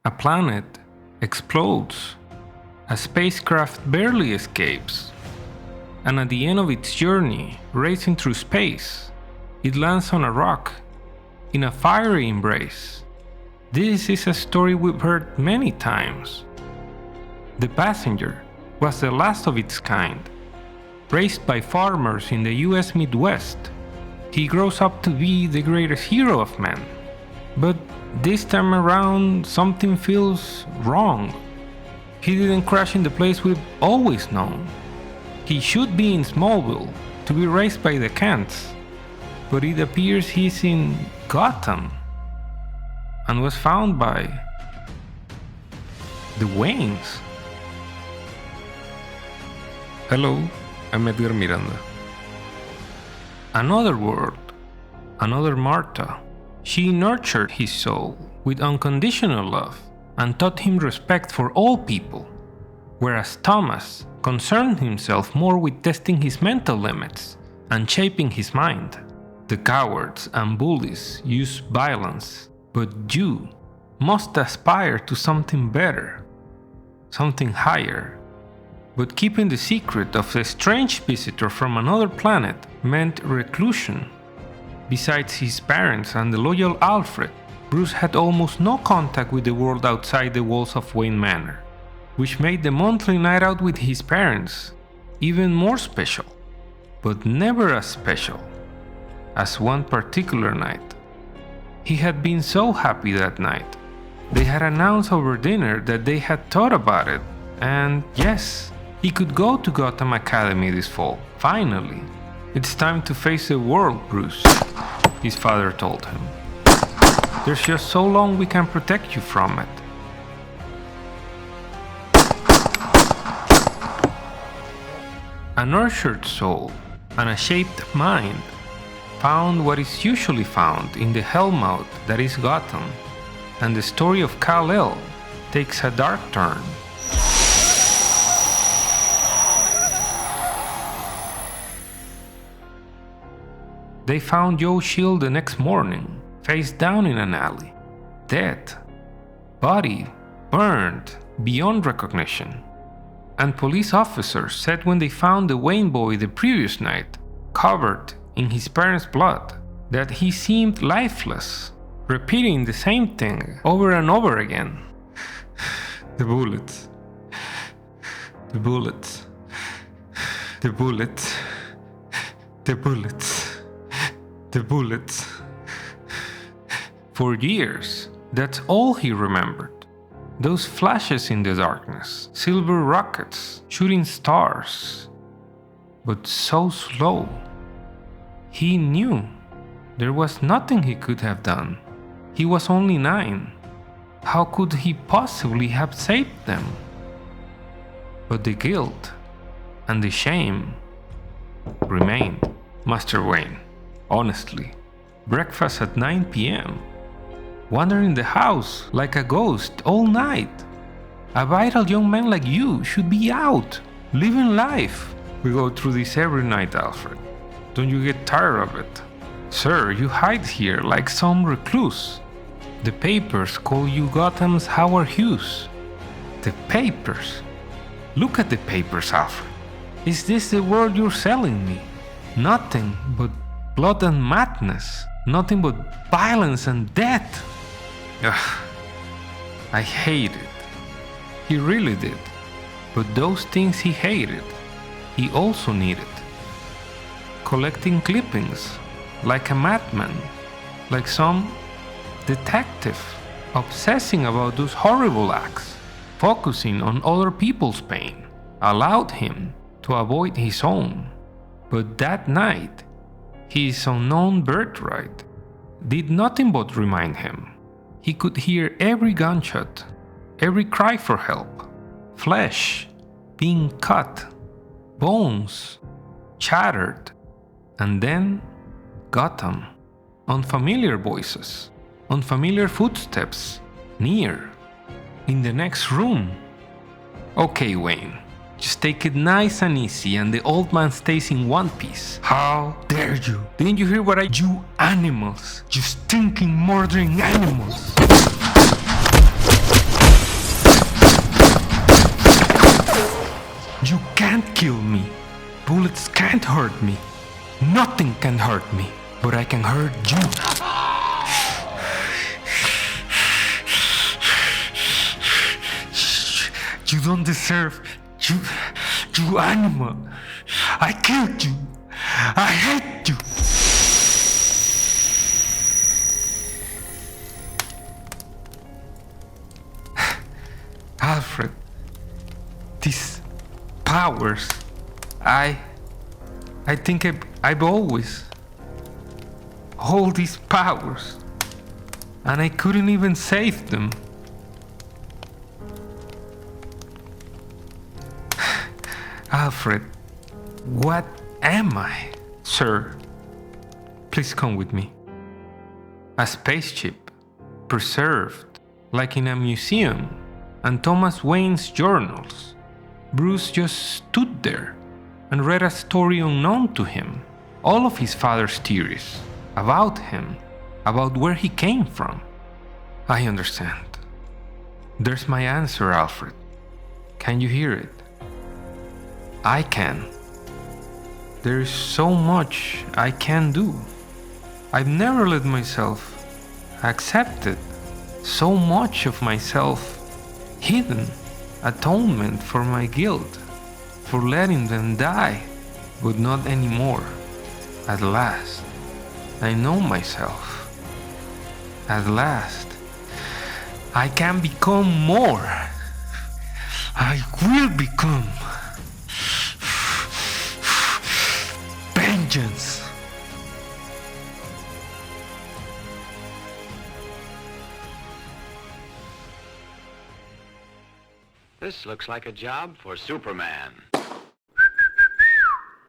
A planet explodes. A spacecraft barely escapes. And at the end of its journey, racing through space, it lands on a rock, in a fiery embrace. This is a story we've heard many times. The Passenger was the last of its kind. Raised by farmers in the US Midwest, he grows up to be the greatest hero of men. But this time around, something feels wrong. He didn't crash in the place we've always known. He should be in Smallville to be raised by the Kents, but it appears he's in Gotham and was found by the Waynes. Hello, I'm Edgar Miranda. Another world, another Martha. She nurtured his soul with unconditional love and taught him respect for all people, whereas Thomas concerned himself more with testing his mental limits and shaping his mind. The cowards and bullies use violence, but you must aspire to something better, something higher. But keeping the secret of the strange visitor from another planet meant reclusion. Besides his parents and the loyal Alfred, Bruce had almost no contact with the world outside the walls of Wayne Manor, which made the monthly night out with his parents even more special, but never as special as one particular night. He had been so happy that night. They had announced over dinner that they had thought about it, and yes, he could go to Gotham Academy this fall, finally. It's time to face the world, Bruce, his father told him. There's just so long we can protect you from it. A nurtured soul and a shaped mind found what is usually found in the hellmouth that is Gotham, and the story of Kal-El takes a dark turn. They found Joe Shield the next morning, face down in an alley, dead, body burned beyond recognition. And police officers said when they found the Wayne boy the previous night, covered in his parents' blood, that he seemed lifeless, repeating the same thing over and over again. The bullets. The bullets. The bullets. The bullets. The bullets. For years, that's all he remembered. Those flashes in the darkness, silver rockets, shooting stars. But so slow. He knew there was nothing he could have done. He was only 9. How could he possibly have saved them? But the guilt and the shame remained. Master Wayne, honestly, breakfast at 9 p.m., wandering the house like a ghost all night. A vital young man like you should be out, living life. We go through this every night, Alfred. Don't you get tired of it? Sir, you hide here like some recluse. The papers call you Gotham's Howard Hughes. The papers? Look at the papers, Alfred. Is this the world you're selling me? Nothing but blood and madness. Nothing but violence and death. Ugh. I hate it. He really did. But those things he hated, he also needed. Collecting clippings, like a madman, like some detective, obsessing about those horrible acts, focusing on other people's pain, allowed him to avoid his own. But that night, his unknown birthright did nothing but remind him. He could hear every gunshot, every cry for help, flesh being cut, bones shattered, and then Gotham, unfamiliar voices, unfamiliar footsteps, near, in the next room. Okay, Wayne, just take it nice and easy and the old man stays in one piece. How dare you? Didn't you hear what you animals? You stinking, murdering animals. kill me. Bullets can't hurt me. Nothing can hurt me. But I can hurt you. You don't deserve. You animal. I killed you. I hate you. Alfred, these powers, I think I've always all these powers, and I couldn't even save them. Alfred, what am I? Sir, please come with me. A spaceship, preserved like in a museum, and Thomas Wayne's journals. Bruce just stood there and read a story unknown to him. All of his father's theories about him, about where he came from. I understand. There's my answer, Alfred. Can you hear it? I can. There is so much I can do. I've never let myself accept it. So much of myself hidden. Atonement for my guilt, for letting them die, but not anymore. At last, I know myself. At last, I can become more. I will become vengeance. This looks like a job for Superman.